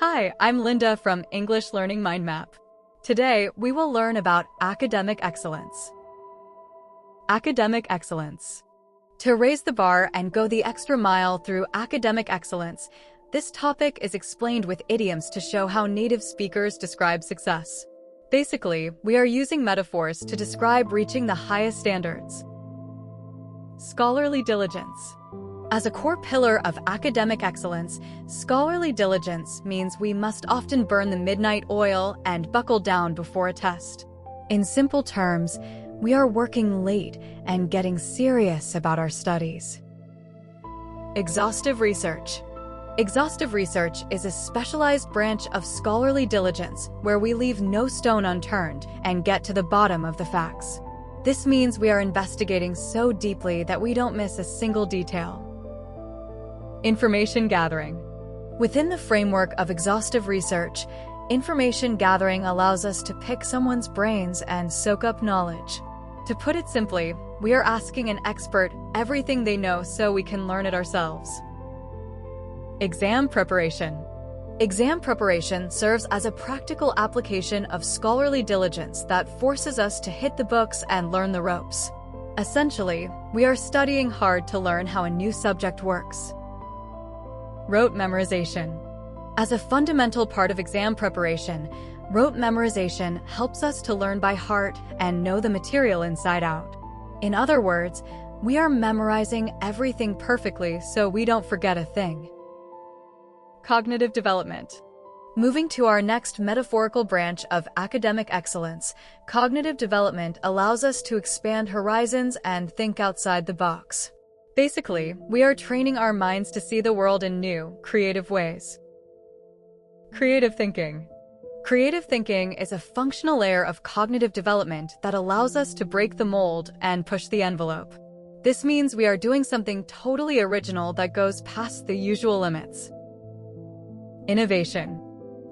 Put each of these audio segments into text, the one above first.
Hi, I'm Linda from English Learning Mind Map. Today, we will learn about academic excellence. Academic excellence. To raise the bar and go the extra mile through academic excellence, this topic is explained with idioms to show how native speakers describe success. Basically, we are using metaphors to describe reaching the highest standards. Scholarly diligence. As a core pillar of academic excellence, scholarly diligence means we must often burn the midnight oil and buckle down before a test. In simple terms, we are working late and getting serious about our studies. Exhaustive research. Exhaustive research is a specialized branch of scholarly diligence where we leave no stone unturned and get to the bottom of the facts. This means we are investigating so deeply that we don't miss a single detail. Information gathering. Within the framework of exhaustive research, information gathering allows us to pick someone's brains and soak up knowledge. To put it simply, we are asking an expert everything they know so we can learn it ourselves. Exam preparation. Exam preparation serves as a practical application of scholarly diligence that forces us to hit the books and learn the ropes. Essentially, we are studying hard to learn how a new subject works. Rote memorization. As a fundamental part of exam preparation, rote memorization helps us to learn by heart and know the material inside out. In other words, we are memorizing everything perfectly so we don't forget a thing. Cognitive development. Moving to our next metaphorical branch of academic excellence, cognitive development allows us to expand horizons and think outside the box. Basically, we are training our minds to see the world in new, creative ways. Creative thinking. Creative thinking is a functional layer of cognitive development that allows us to break the mold and push the envelope. This means we are doing something totally original that goes past the usual limits. Innovation.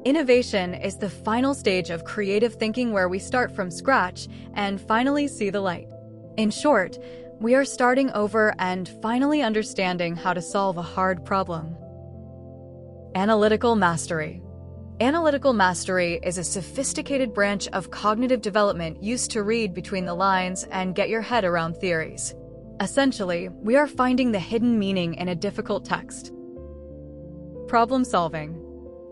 Innovation is the final stage of creative thinking where we start from scratch and finally see the light. In short, we are starting over and finally understanding how to solve a hard problem. Analytical Mastery. Analytical mastery is a sophisticated branch of cognitive development used to read between the lines and get your head around theories. Essentially, we are finding the hidden meaning in a difficult text. Problem solving.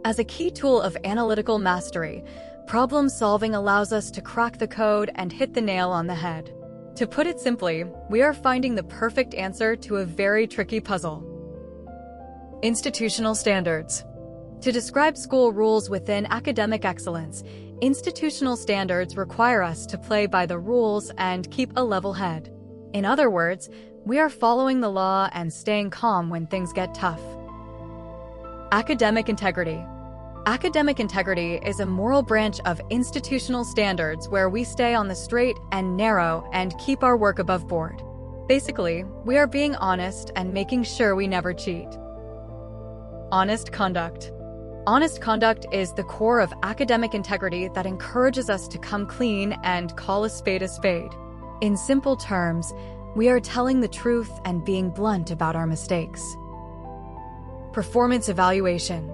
As a key tool of analytical mastery, problem solving allows us to crack the code and hit the nail on the head. To put it simply, we are finding the perfect answer to a very tricky puzzle. Institutional standards. To describe school rules within academic excellence, institutional standards require us to play by the rules and keep a level head. In other words, we are following the law and staying calm when things get tough. Academic integrity. Academic integrity is a moral branch of institutional standards where we stay on the straight and narrow and keep our work above board. Basically, we are being honest and making sure we never cheat. Honest conduct. Honest conduct is the core of academic integrity that encourages us to come clean and call a spade a spade. In simple terms, we are telling the truth and being blunt about our mistakes. Performance evaluation.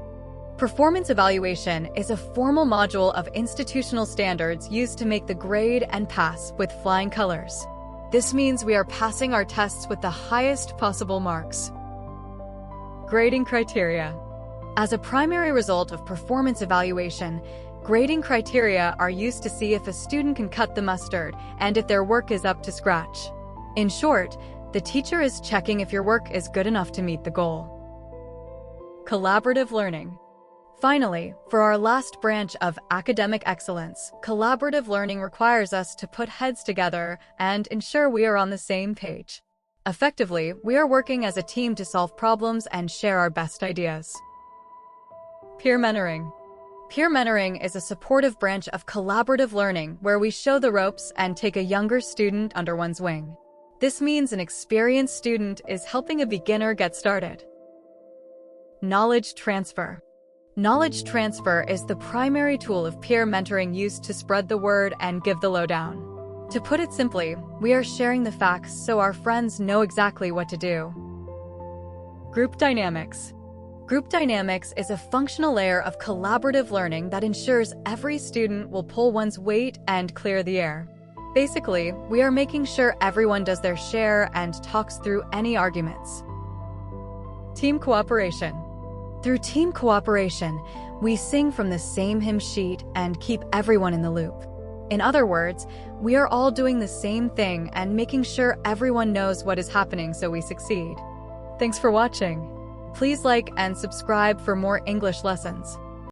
Performance evaluation is a formal module of institutional standards used to make the grade and pass with flying colors. This means we are passing our tests with the highest possible marks. Grading criteria. As a primary result of performance evaluation, grading criteria are used to see if a student can cut the mustard and if their work is up to scratch. In short, the teacher is checking if your work is good enough to meet the goal. Collaborative learning. Finally, for our last branch of academic excellence, collaborative learning requires us to put heads together and ensure we are on the same page. Effectively, we are working as a team to solve problems and share our best ideas. Peer mentoring. Peer mentoring is a supportive branch of collaborative learning where we show the ropes and take a younger student under one's wing. This means an experienced student is helping a beginner get started. Knowledge transfer. Knowledge transfer is the primary tool of peer mentoring used to spread the word and give the lowdown. To put it simply, we are sharing the facts so our friends know exactly what to do. Group dynamics. Group dynamics is a functional layer of collaborative learning that ensures every student will pull one's weight and clear the air. Basically, we are making sure everyone does their share and talks through any arguments. Team cooperation. Through team cooperation, we sing from the same hymn sheet and keep everyone in the loop. In other words, we are all doing the same thing and making sure everyone knows what is happening so we succeed. Thanks for watching. Please like and subscribe for more English lessons.